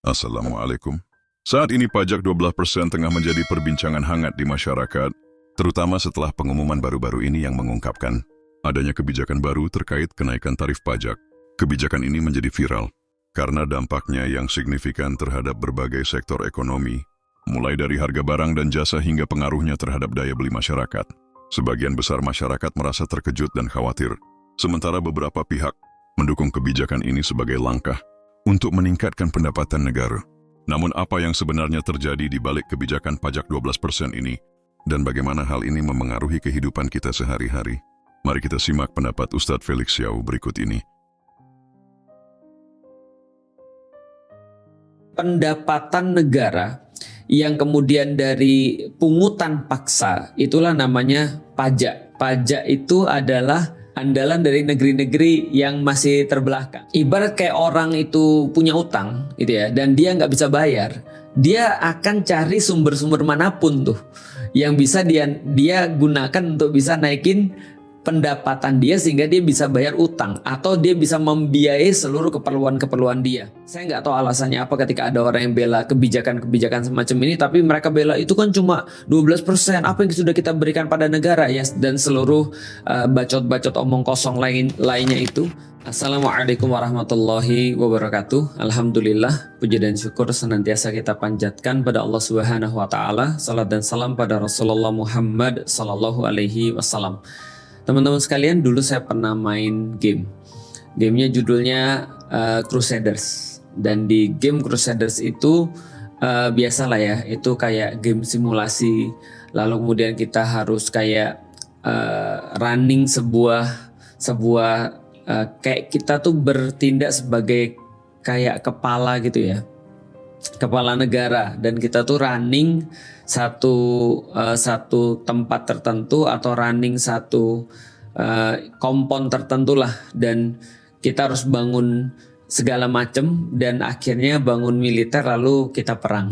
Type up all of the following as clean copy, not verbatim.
Assalamualaikum. Saat ini pajak 12% tengah menjadi perbincangan hangat di masyarakat, terutama setelah pengumuman baru-baru ini yang mengungkapkan adanya kebijakan baru terkait kenaikan tarif pajak. Kebijakan ini menjadi viral karena dampaknya yang signifikan terhadap berbagai sektor ekonomi, mulai dari harga barang dan jasa hingga pengaruhnya terhadap daya beli masyarakat. Sebagian besar masyarakat merasa terkejut dan khawatir, sementara beberapa pihak mendukung kebijakan ini sebagai langkah untuk meningkatkan pendapatan negara. Namun apa yang sebenarnya terjadi di balik kebijakan pajak 12% ini, dan bagaimana hal ini memengaruhi kehidupan kita sehari-hari? Mari kita simak pendapat Ustadz Felix Xiao berikut ini. Pendapatan negara yang kemudian dari pungutan paksa, itulah namanya pajak. Pajak itu adalah andalan dari negeri-negeri yang masih terbelakang. Ibarat kayak orang itu punya utang gitu ya, dan dia nggak bisa bayar, dia akan cari sumber-sumber manapun tuh yang bisa dia gunakan untuk bisa naikin pendapatan dia sehingga dia bisa bayar utang atau dia bisa membiayai seluruh keperluan-keperluan dia. Saya nggak tahu alasannya apa ketika ada orang yang bela kebijakan-kebijakan semacam ini, tapi mereka bela itu kan cuma 12%, apa yang sudah kita berikan pada negara ya, dan seluruh bacot-bacot omong kosong lainnya itu. Assalamualaikum warahmatullahi wabarakatuh. Alhamdulillah, puji dan syukur senantiasa kita panjatkan pada Allah Subhanahu wa taala. Salat dan salam pada Rasulullah Muhammad sallallahu alaihi wasallam. Teman-teman sekalian, dulu saya pernah main game. Gamenya judulnya Crusaders. Dan di game Crusaders itu biasalah ya, itu kayak game simulasi. Lalu kemudian kita harus kayak running sebuah kayak kita tuh bertindak sebagai kayak kepala gitu ya, kepala negara, dan kita tuh running satu tempat tertentu atau running satu kompon tertentu lah, dan kita harus bangun segala macam dan akhirnya bangun militer lalu kita perang.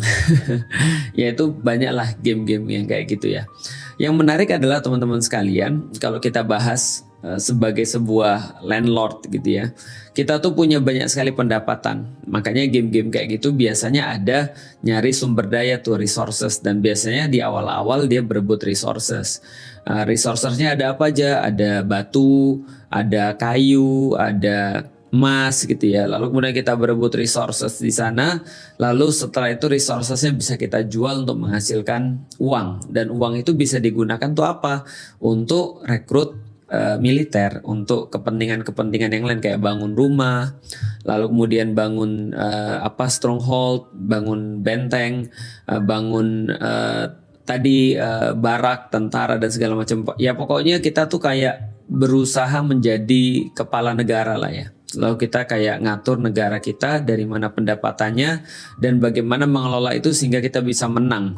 Yaitu banyaklah game-game yang kayak gitu ya. Yang menarik adalah teman-teman sekalian, kalau kita bahas sebagai sebuah landlord gitu ya, kita tuh punya banyak sekali pendapatan. Makanya game-game kayak gitu biasanya ada nyari sumber daya tuh, resources, dan biasanya di awal-awal dia berebut resources. Resourcesnya ada apa aja? Ada batu, ada kayu, ada emas gitu ya. Lalu kemudian kita berebut resources di sana, lalu setelah itu resourcesnya bisa kita jual untuk menghasilkan uang, dan uang itu bisa digunakan tuh apa? Untuk rekrut militer, untuk kepentingan-kepentingan yang lain kayak bangun rumah, lalu kemudian bangun stronghold, bangun benteng, bangun barak tentara dan segala macam. Ya pokoknya kita tuh kayak berusaha menjadi kepala negara lah ya. Lalu kita kayak ngatur negara kita dari mana pendapatannya dan bagaimana mengelola itu sehingga kita bisa menang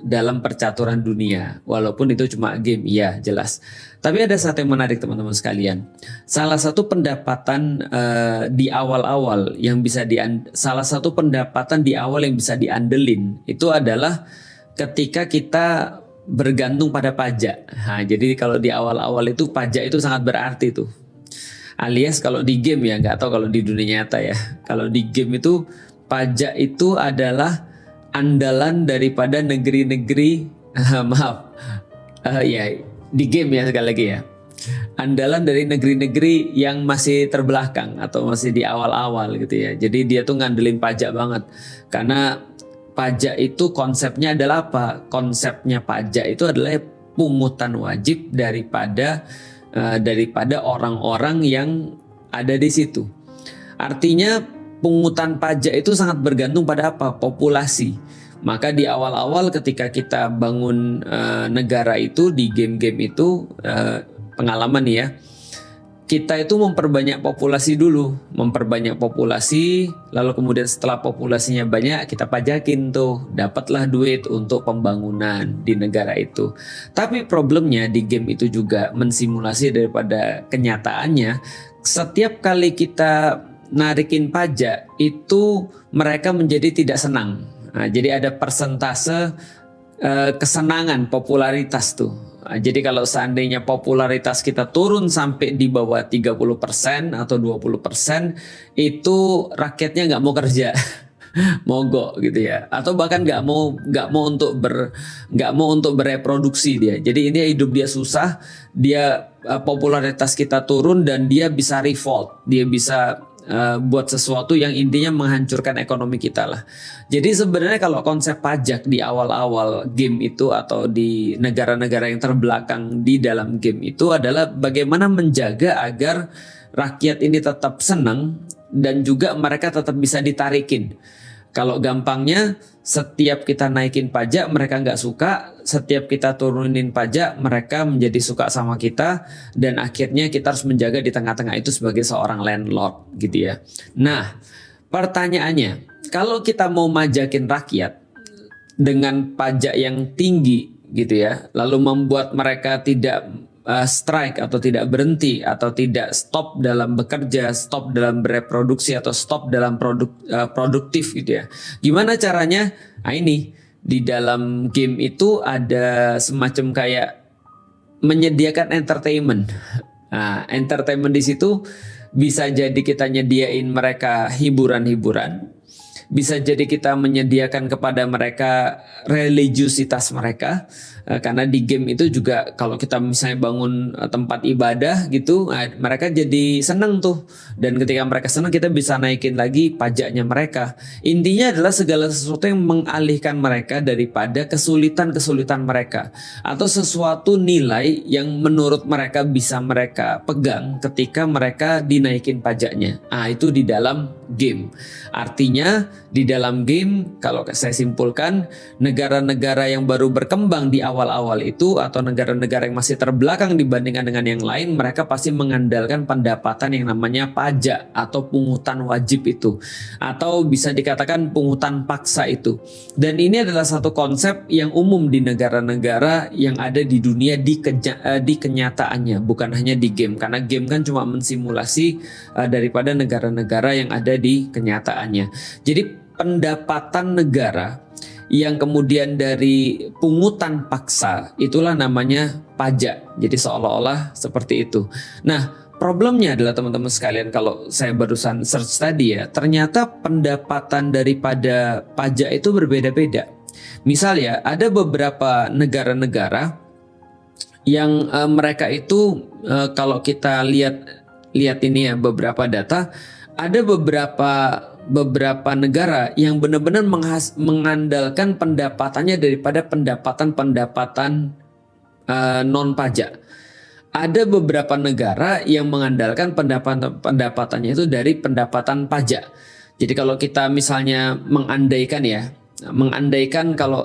dalam percaturan dunia. Walaupun itu cuma game, ya jelas. Tapi ada satu yang menarik teman-teman sekalian. Salah satu pendapatan di awal yang bisa diandelin itu adalah ketika kita bergantung pada pajak. Nah, jadi kalau di awal-awal itu pajak itu sangat berarti tuh. Alias kalau di game ya, nggak tahu kalau di dunia nyata ya. Kalau di game itu pajak itu adalah andalan daripada negeri-negeri di game ya, sekali lagi ya. Andalan dari negeri-negeri yang masih terbelakang atau masih di awal-awal gitu ya. Jadi dia tuh ngandelin pajak banget. Karena pajak itu konsepnya adalah apa? Konsepnya pajak itu adalah pungutan wajib daripada orang-orang yang ada di situ. Artinya pungutan pajak itu sangat bergantung pada apa? Populasi. Maka di awal-awal ketika kita bangun negara itu di game-game itu pengalaman ya, kita itu memperbanyak populasi dulu, lalu kemudian setelah populasinya banyak kita pajakin tuh, dapatlah duit untuk pembangunan di negara itu. Tapi problemnya di game itu juga mensimulasi daripada kenyataannya. Setiap kali kita narikin pajak itu mereka menjadi tidak senang. Nah, jadi ada persentase kesenangan, popularitas tuh. Jadi kalau seandainya popularitas kita turun sampai di bawah 30% atau 20%, itu rakyatnya nggak mau kerja. Mogok gitu ya, atau bahkan nggak mau untuk bereproduksi dia. Jadi ini hidup dia susah, dia popularitas kita turun dan dia bisa revolt, dia bisa buat sesuatu yang intinya menghancurkan ekonomi kita lah. Jadi sebenarnya kalau konsep pajak di awal-awal game itu atau di negara-negara yang terbelakang di dalam game itu adalah bagaimana menjaga agar rakyat ini tetap senang dan juga mereka tetap bisa ditarikin. Kalau gampangnya, setiap kita naikin pajak mereka nggak suka, setiap kita turunin pajak mereka menjadi suka sama kita, dan akhirnya kita harus menjaga di tengah-tengah itu sebagai seorang landlord gitu ya. Nah, pertanyaannya, kalau kita mau majakin rakyat dengan pajak yang tinggi gitu ya, lalu membuat mereka tidak strike atau tidak berhenti atau tidak stop dalam bekerja, stop dalam bereproduksi atau stop dalam produktif gitu ya. Gimana caranya? Nah ini di dalam game itu ada semacam kayak menyediakan entertainment. Nah, entertainment di situ bisa jadi kita nyediain mereka hiburan-hiburan. Bisa jadi kita menyediakan kepada mereka religiusitas mereka, karena di game itu juga kalau kita misalnya bangun tempat ibadah gitu, mereka jadi seneng tuh, dan ketika mereka seneng kita bisa naikin lagi pajaknya mereka. Intinya adalah segala sesuatu yang mengalihkan mereka daripada kesulitan-kesulitan mereka, atau sesuatu nilai yang menurut mereka bisa mereka pegang ketika mereka dinaikin pajaknya. Itu di dalam game. Artinya di dalam game, kalau saya simpulkan, negara-negara yang baru berkembang di awal-awal itu atau negara-negara yang masih terbelakang dibandingkan dengan yang lain, mereka pasti mengandalkan pendapatan yang namanya pajak atau pungutan wajib itu, atau bisa dikatakan pungutan paksa itu. Dan ini adalah satu konsep yang umum di negara-negara yang ada di dunia di kenyataannya, bukan hanya di game, karena game kan cuma mensimulasi daripada negara-negara yang ada di kenyataannya. Jadi pendapatan negara yang kemudian dari pungutan paksa itulah namanya pajak. Jadi seolah-olah seperti itu. Nah, problemnya adalah teman-teman sekalian, kalau saya barusan search tadi ya, ternyata pendapatan daripada pajak itu berbeda-beda. Misal ya, ada beberapa negara-negara yang mereka itu kalau kita lihat ini ya beberapa data, ada beberapa negara yang benar-benar mengandalkan pendapatannya daripada pendapatan non pajak. Ada beberapa negara yang mengandalkan pendapatannya itu dari pendapatan pajak. Jadi kalau kita misalnya mengandaikan kalau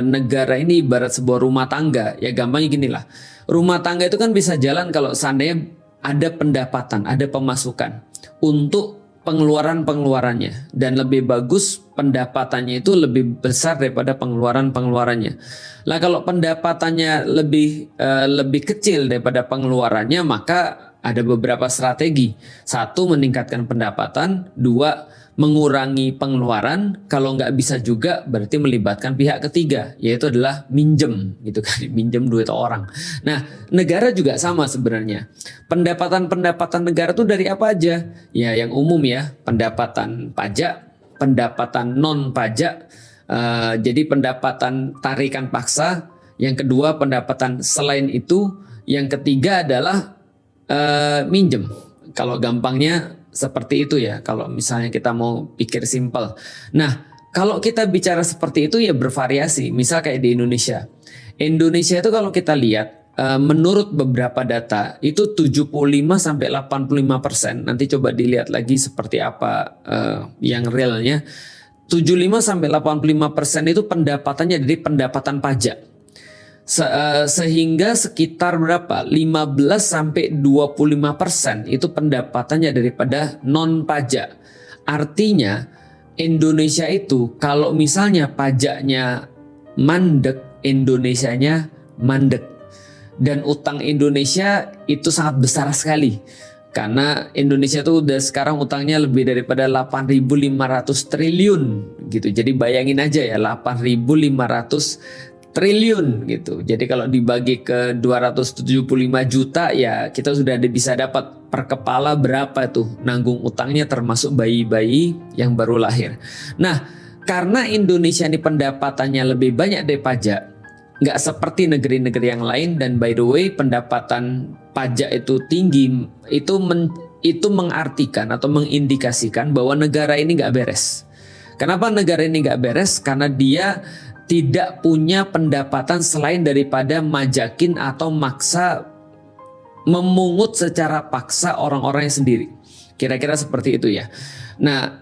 negara ini ibarat sebuah rumah tangga, ya gampangnya gini lah. Rumah tangga itu kan bisa jalan kalau seandainya ada pendapatan, ada pemasukan untuk pengeluarannya, dan lebih bagus pendapatannya itu lebih besar daripada pengeluarannya. Lah kalau pendapatannya lebih kecil daripada pengeluarannya, maka ada beberapa strategi. Satu, meningkatkan pendapatan. Dua, mengurangi pengeluaran. Kalau nggak bisa juga berarti melibatkan pihak ketiga, yaitu adalah minjem gitu kan, minjem duit orang. Nah, negara juga sama sebenarnya. Pendapatan negara tuh dari apa aja? Ya, yang umum ya, pendapatan pajak, pendapatan non pajak, jadi pendapatan tarikan paksa. Yang kedua pendapatan selain itu. Yang ketiga adalah minjem. Kalau gampangnya seperti itu ya, kalau misalnya kita mau pikir simpel. Nah, kalau kita bicara seperti itu ya bervariasi. Misal kayak di Indonesia. Indonesia itu kalau kita lihat, menurut beberapa data itu 75-85%. Nanti coba dilihat lagi seperti apa yang realnya. 75-85% itu pendapatannya dari pendapatan pajak. Sehingga sekitar berapa? 15-25% itu pendapatannya daripada non pajak. Artinya Indonesia itu kalau misalnya pajaknya mandek, Indonesianya mandek. Dan utang Indonesia itu sangat besar sekali. Karena Indonesia tuh udah sekarang utangnya lebih daripada 8.500 triliun gitu. Jadi bayangin aja ya, 8.500 triliun gitu. Jadi kalau dibagi ke 275 juta ya kita sudah bisa dapat per kepala berapa tuh nanggung utangnya termasuk bayi-bayi yang baru lahir. Nah, karena Indonesia ini pendapatannya lebih banyak dari pajak, nggak seperti negeri-negeri yang lain, dan by the way pendapatan pajak itu tinggi, itu mengartikan atau mengindikasikan bahwa negara ini nggak beres. Kenapa negara ini nggak beres? Karena dia tidak punya pendapatan selain daripada majakin atau maksa, memungut secara paksa orang-orangnya sendiri. Kira-kira seperti itu ya. Nah,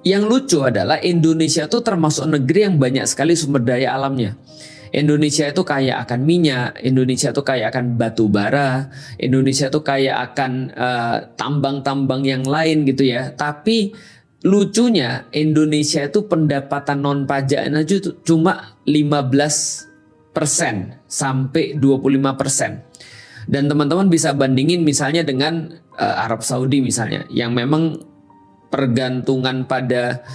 yang lucu adalah Indonesia itu termasuk negeri yang banyak sekali sumber daya alamnya. Indonesia itu kaya akan minyak, Indonesia itu kaya akan batu bara, Indonesia itu kaya akan tambang-tambang yang lain gitu ya. Tapi lucunya Indonesia itu pendapatan non pajaknya itu cuma 15% sampai 25%. Dan teman-teman bisa bandingin misalnya dengan Arab Saudi misalnya, yang memang pergantungan pada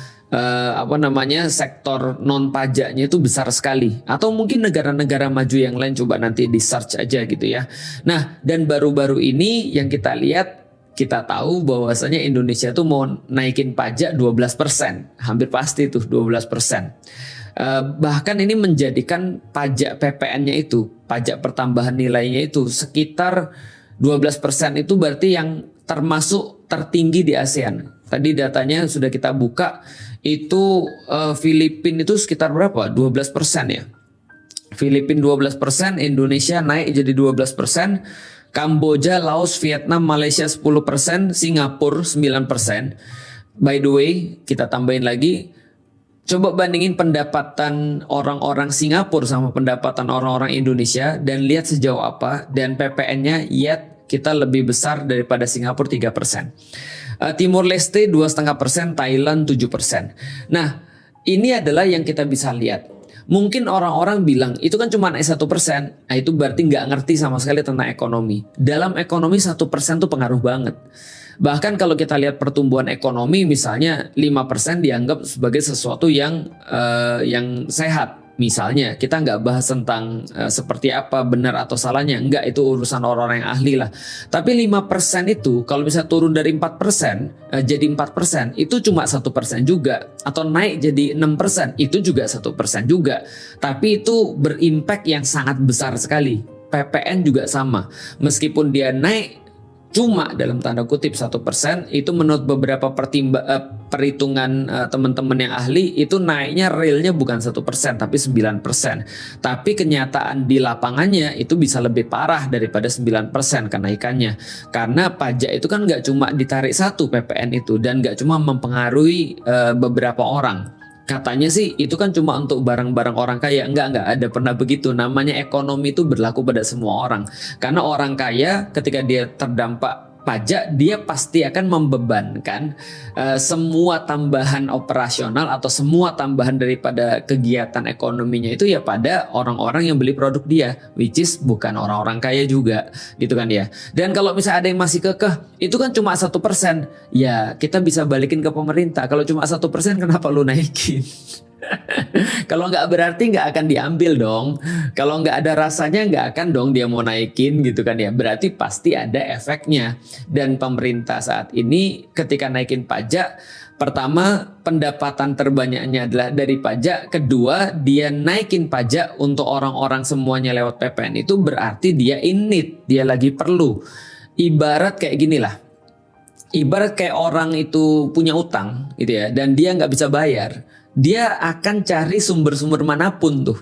sektor non pajaknya itu besar sekali. Atau mungkin negara-negara maju yang lain, coba nanti di search aja gitu ya. Nah, dan baru-baru ini yang kita lihat, kita tahu bahwasanya Indonesia tuh mau naikin pajak 12%, hampir pasti tuh 12%. Bahkan ini menjadikan pajak PPN-nya itu, pajak pertambahan nilainya itu sekitar 12%, itu berarti yang termasuk tertinggi di ASEAN. Tadi datanya sudah kita buka, itu Filipina itu sekitar berapa? 12% ya. Filipina 12%, Indonesia naik jadi 12%. Kamboja, Laos, Vietnam, Malaysia 10%, Singapura 9%. By the way, kita tambahin lagi, coba bandingin pendapatan orang-orang Singapura sama pendapatan orang-orang Indonesia dan lihat sejauh apa, dan PPN-nya yet kita lebih besar daripada Singapura 3%. Timur Leste 2,5%, Thailand 7%. Nah, ini adalah yang kita bisa lihat. Mungkin orang-orang bilang itu kan cuma naik 1%, nah itu berarti nggak ngerti sama sekali tentang ekonomi. Dalam ekonomi 1% tuh pengaruh banget. Bahkan kalau kita lihat pertumbuhan ekonomi, misalnya 5% dianggap sebagai sesuatu yang sehat. Misalnya kita nggak bahas tentang seperti apa benar atau salahnya, enggak, itu urusan orang-orang yang ahli lah. Tapi 5% itu kalau bisa turun dari 4% jadi 4%, itu cuma 1% juga. Atau naik jadi 6%, itu juga 1% juga. Tapi itu berimpact yang sangat besar sekali. PPN juga sama, meskipun dia naik cuma dalam tanda kutip 1%, itu menurut beberapa perhitungan teman-teman yang ahli, itu naiknya realnya bukan 1% tapi 9%. Tapi kenyataan di lapangannya itu bisa lebih parah daripada 9% kenaikannya. Karena pajak itu kan nggak cuma ditarik satu PPN itu, dan nggak cuma mempengaruhi beberapa orang. Katanya sih itu kan cuma untuk barang-barang orang kaya. Enggak ada pernah begitu. Namanya ekonomi itu berlaku pada semua orang. Karena orang kaya ketika dia terdampak pajak, dia pasti akan membebankan semua tambahan operasional atau semua tambahan daripada kegiatan ekonominya itu ya pada orang-orang yang beli produk dia, which is bukan orang-orang kaya juga, gitu kan ya. Dan kalau misalnya ada yang masih kekeh, itu kan cuma 1%, ya kita bisa balikin ke pemerintah. Kalau cuma 1%, kenapa lu naikin? Kalau nggak berarti nggak akan diambil dong. Kalau nggak ada rasanya nggak akan dong dia mau naikin, gitu kan ya. Berarti pasti ada efeknya. Dan pemerintah saat ini ketika naikin pajak, pertama pendapatan terbanyaknya adalah dari pajak. Kedua, dia naikin pajak untuk orang-orang semuanya lewat PPN, itu berarti dia in need, dia lagi perlu. Ibarat kayak gini lah. Ibarat kayak orang itu punya utang gitu ya, dan dia nggak bisa bayar. Dia akan cari sumber-sumber manapun tuh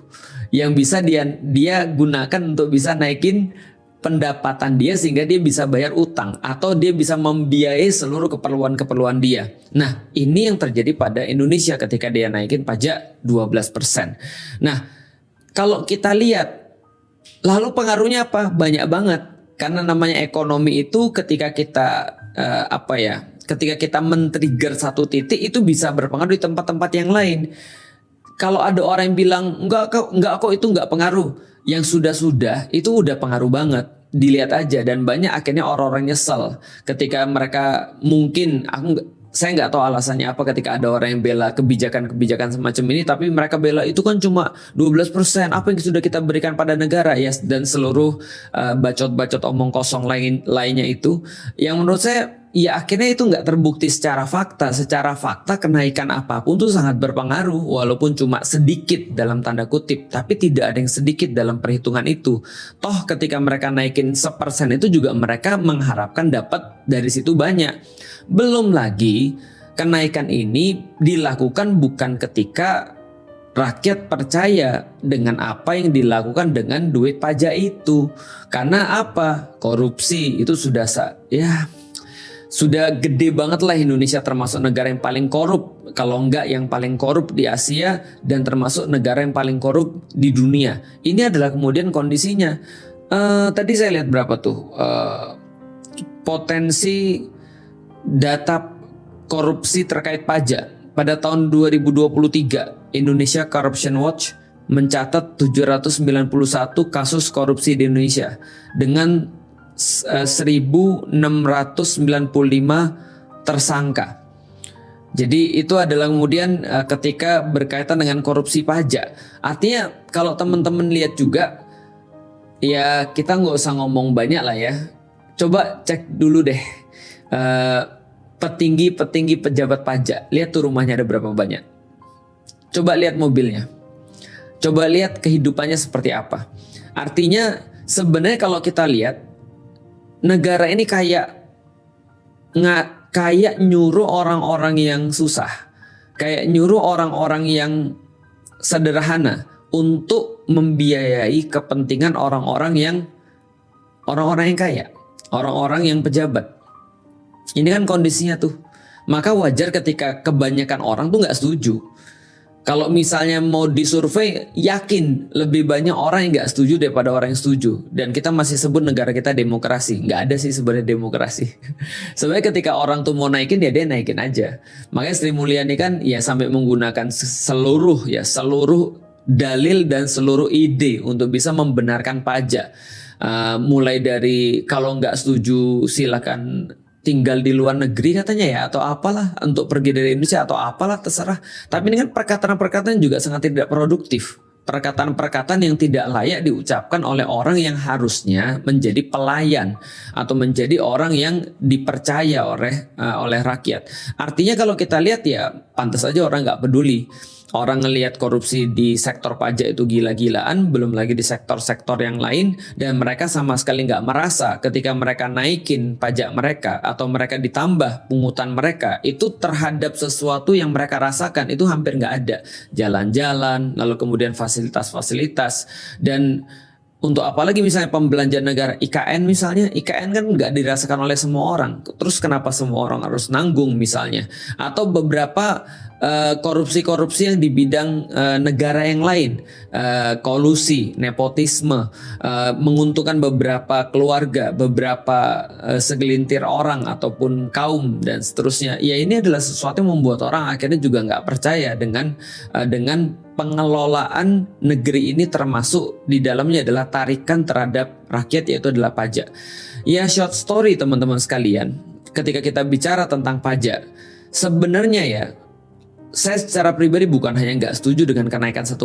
yang bisa dia gunakan untuk bisa naikin pendapatan dia sehingga dia bisa bayar utang atau dia bisa membiayai seluruh keperluan-keperluan dia. Nah, ini yang terjadi pada Indonesia ketika dia naikin pajak 12%. Nah, kalau kita lihat lalu pengaruhnya apa? Banyak banget. Karena namanya ekonomi itu ketika kita ketika kita men-trigger satu titik, itu bisa berpengaruh di tempat-tempat yang lain. Kalau ada orang yang bilang enggak kok itu enggak pengaruh, yang sudah itu udah pengaruh banget. Dilihat aja, dan banyak akhirnya orang-orang nyesel ketika mereka mungkin saya nggak tahu alasannya apa ketika ada orang yang bela kebijakan-kebijakan semacam ini, tapi mereka bela itu kan cuma 12%, apa yang sudah kita berikan pada negara ya, dan seluruh bacot-bacot omong kosong lainnya itu, yang menurut saya ya akhirnya itu nggak terbukti secara fakta. Secara fakta kenaikan apapun itu sangat berpengaruh, walaupun cuma sedikit dalam tanda kutip, tapi tidak ada yang sedikit dalam perhitungan itu. Toh ketika mereka naikin 1% itu juga mereka mengharapkan dapat dari situ banyak. Belum lagi kenaikan ini dilakukan bukan ketika rakyat percaya dengan apa yang dilakukan dengan duit pajak itu. Karena apa? Korupsi itu sudah gede banget lah. Indonesia termasuk negara yang paling korup, kalau enggak yang paling korup di Asia, dan termasuk negara yang paling korup di dunia. Ini adalah kemudian kondisinya. Tadi saya lihat berapa tuh potensi data korupsi terkait pajak. Pada tahun 2023, Indonesia Corruption Watch mencatat 791 kasus korupsi di Indonesia dengan 1.695 tersangka. Jadi itu adalah kemudian ketika berkaitan dengan korupsi pajak. Artinya kalau teman-teman lihat juga, ya kita nggak usah ngomong banyak lah ya. Coba cek dulu deh petinggi-petinggi pejabat pajak. Lihat tuh rumahnya ada berapa banyak. Coba lihat mobilnya. Coba lihat kehidupannya seperti apa. Artinya sebenarnya kalau kita lihat, negara ini kayak nyuruh orang-orang yang susah, kayak nyuruh orang-orang yang sederhana untuk membiayai kepentingan orang-orang yang kaya, orang-orang yang pejabat. Ini kan kondisinya tuh. Maka wajar ketika kebanyakan orang tuh nggak setuju. Kalau misalnya mau disurvei, yakin lebih banyak orang yang nggak setuju daripada orang yang setuju. Dan kita masih sebut negara kita demokrasi. Nggak ada sih sebenarnya demokrasi. Sebenarnya ketika orang tuh mau naikin, dia naikin aja. Makanya Sri Mulyani kan ya sampai menggunakan seluruh dalil dan seluruh ide untuk bisa membenarkan pajak. Mulai dari kalau nggak setuju silakan tinggal di luar negeri katanya ya, atau apalah, untuk pergi dari Indonesia atau apalah, terserah. Tapi ini kan perkataan-perkataan juga sangat tidak produktif. Perkataan-perkataan yang tidak layak diucapkan oleh orang yang harusnya menjadi pelayan atau menjadi orang yang dipercaya oleh rakyat. Artinya kalau kita lihat ya pantas aja orang nggak peduli. Orang ngelihat korupsi di sektor pajak itu gila-gilaan, belum lagi di sektor-sektor yang lain, dan mereka sama sekali nggak merasa ketika mereka naikin pajak mereka atau mereka ditambah pungutan mereka itu terhadap sesuatu yang mereka rasakan. Itu hampir nggak ada. Jalan-jalan, lalu kemudian fasilitas-fasilitas, dan untuk apalagi misalnya pembelanjaan negara, IKN misalnya, IKN kan nggak dirasakan oleh semua orang. Terus kenapa semua orang harus nanggung misalnya? Atau beberapa korupsi-korupsi yang di bidang negara yang lain, kolusi, nepotisme, menguntungkan beberapa keluarga, beberapa segelintir orang ataupun kaum dan seterusnya. Ya ini adalah sesuatu yang membuat orang akhirnya juga nggak percaya dengan pengelolaan negeri ini, termasuk di dalamnya adalah tarikan terhadap rakyat, yaitu adalah pajak. Ya short story teman-teman sekalian, ketika kita bicara tentang pajak, sebenarnya ya saya secara pribadi bukan hanya nggak setuju dengan kenaikan 1%,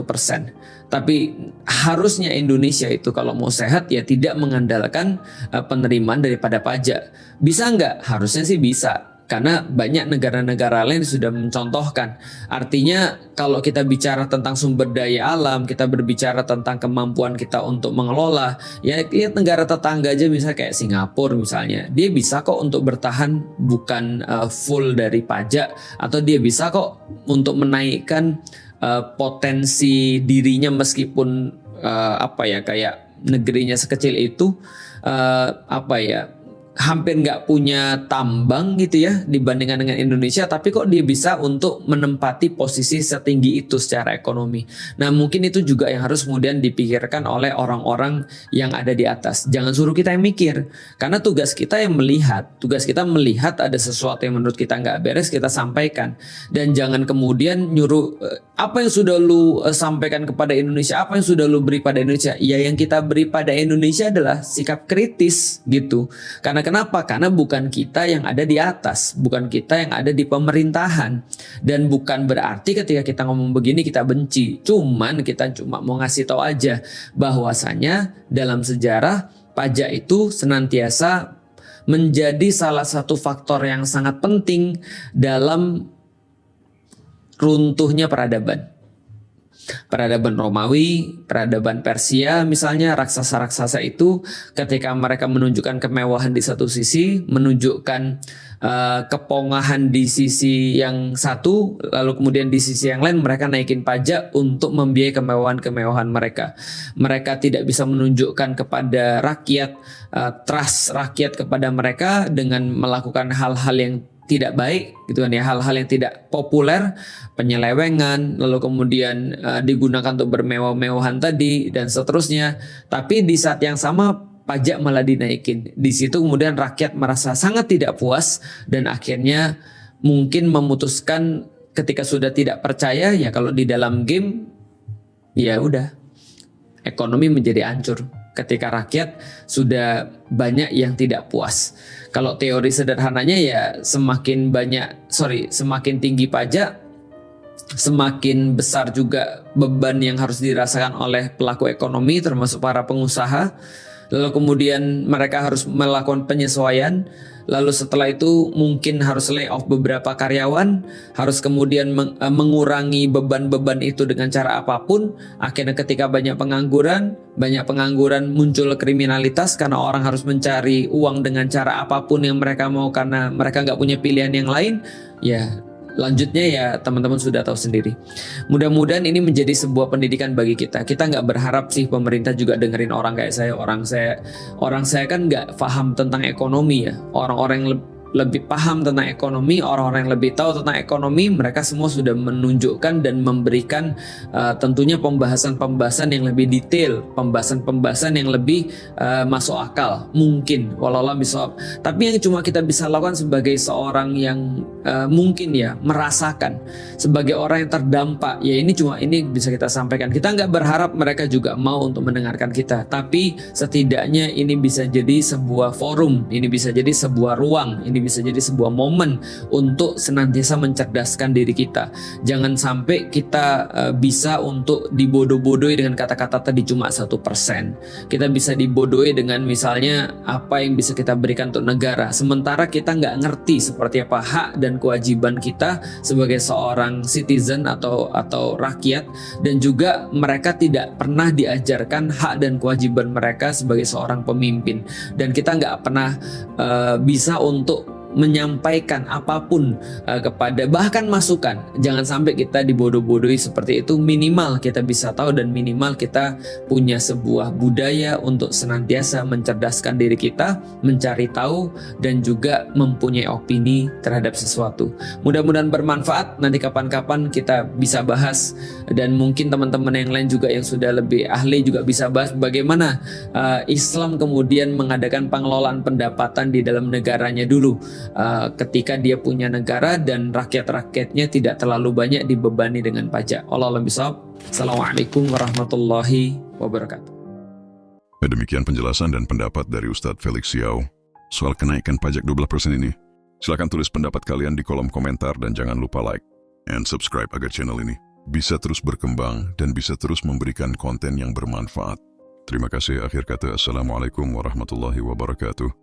tapi harusnya Indonesia itu kalau mau sehat ya tidak mengandalkan penerimaan daripada pajak. Bisa nggak? Harusnya sih bisa. Karena banyak negara-negara lain sudah mencontohkan. Artinya kalau kita bicara tentang sumber daya alam, kita berbicara tentang kemampuan kita untuk mengelola. Ya lihat negara tetangga aja misalnya kayak Singapura misalnya. Dia bisa kok untuk bertahan bukan full dari pajak. Atau dia bisa kok untuk menaikkan potensi dirinya meskipun kayak negerinya sekecil itu hampir nggak punya tambang gitu ya dibandingkan dengan Indonesia, tapi kok dia bisa untuk menempati posisi setinggi itu secara ekonomi. Nah mungkin itu juga yang harus kemudian dipikirkan oleh orang-orang yang ada di atas. Jangan suruh kita yang mikir, karena tugas kita melihat ada sesuatu yang menurut kita nggak beres, kita sampaikan. Dan jangan kemudian nyuruh Apa yang sudah lu sampaikan kepada Indonesia? Apa yang sudah lu beri pada Indonesia? Ya yang kita beri pada Indonesia adalah sikap kritis gitu. Karena kenapa? Karena bukan kita yang ada di atas, bukan kita yang ada di pemerintahan. Dan bukan berarti ketika kita ngomong begini kita benci. Kita cuma mau ngasih tahu aja bahwasanya dalam sejarah pajak itu senantiasa menjadi salah satu faktor yang sangat penting dalam runtuhnya peradaban. Peradaban Romawi, peradaban Persia misalnya, raksasa-raksasa itu ketika mereka menunjukkan kemewahan di satu sisi, menunjukkan kepongahan di sisi yang satu, lalu kemudian di sisi yang lain mereka naikin pajak untuk membiayai kemewahan-kemewahan mereka. Mereka tidak bisa menunjukkan kepada rakyat, trust rakyat kepada mereka dengan melakukan hal-hal yang tidak baik gitu kan ya, hal-hal yang tidak populer, penyelewengan, lalu kemudian digunakan untuk bermewah-mewahan tadi dan seterusnya. Tapi di saat yang sama pajak malah dinaikin. Di situ kemudian rakyat merasa sangat tidak puas dan akhirnya mungkin memutuskan ketika sudah tidak percaya, ya kalau di dalam game ya udah, ekonomi menjadi hancur ketika rakyat sudah banyak yang tidak puas. Kalau teori sederhananya ya semakin tinggi pajak, semakin besar juga beban yang harus dirasakan oleh pelaku ekonomi termasuk para pengusaha. Lalu kemudian mereka harus melakukan penyesuaian. Lalu setelah itu mungkin harus lay off beberapa karyawan, harus kemudian mengurangi beban-beban itu dengan cara apapun. Akhirnya ketika banyak pengangguran muncul kriminalitas karena orang harus mencari uang dengan cara apapun yang mereka mau karena mereka nggak punya pilihan yang lain. Ya lanjutnya ya teman-teman sudah tahu sendiri. Mudah-mudahan ini menjadi sebuah pendidikan bagi kita. Kita nggak berharap sih pemerintah juga dengerin orang kayak saya. Orang saya kan nggak paham tentang ekonomi ya. Orang-orang yang lebih paham tentang ekonomi, orang-orang yang lebih tahu tentang ekonomi, mereka semua sudah menunjukkan dan memberikan tentunya pembahasan-pembahasan yang lebih detail, pembahasan-pembahasan yang lebih masuk akal, mungkin walau bisa. Tapi yang cuma kita bisa lakukan sebagai seorang yang mungkin ya merasakan, sebagai orang yang terdampak, ya ini bisa kita sampaikan. Kita nggak berharap mereka juga mau untuk mendengarkan kita, tapi setidaknya ini bisa jadi sebuah forum, ini bisa jadi sebuah ruang, ini bisa jadi sebuah momen untuk senantiasa mencerdaskan diri kita. Jangan sampai kita bisa untuk dibodoh-bodohi dengan kata-kata tadi cuma 1%. Kita bisa dibodohi dengan misalnya apa yang bisa kita berikan untuk negara, sementara kita nggak ngerti seperti apa hak dan kewajiban kita sebagai seorang citizen atau rakyat, dan juga mereka tidak pernah diajarkan hak dan kewajiban mereka sebagai seorang pemimpin, dan kita nggak pernah bisa untuk menyampaikan apapun kepada bahkan masukan. Jangan sampai kita dibodoh-bodohi seperti itu. Minimal kita bisa tahu dan minimal kita punya sebuah budaya untuk senantiasa mencerdaskan diri kita, mencari tahu dan juga mempunyai opini terhadap sesuatu. Mudah-mudahan bermanfaat. Nanti kapan-kapan kita bisa bahas, dan mungkin teman-teman yang lain juga yang sudah lebih ahli juga bisa bahas bagaimana Islam kemudian mengadakan pengelolaan pendapatan di dalam negaranya dulu. Ketika dia punya negara dan rakyat-rakyatnya tidak terlalu banyak dibebani dengan pajak. Wallahu a'lam. Assalamualaikum warahmatullahi wabarakatuh. Demikian penjelasan dan pendapat dari Ustadz Felix Xiao soal kenaikan pajak 12% ini. Silakan tulis pendapat kalian di kolom komentar dan jangan lupa like and subscribe agar channel ini bisa terus berkembang dan bisa terus memberikan konten yang bermanfaat. Terima kasih. Akhir kata, Assalamualaikum warahmatullahi wabarakatuh.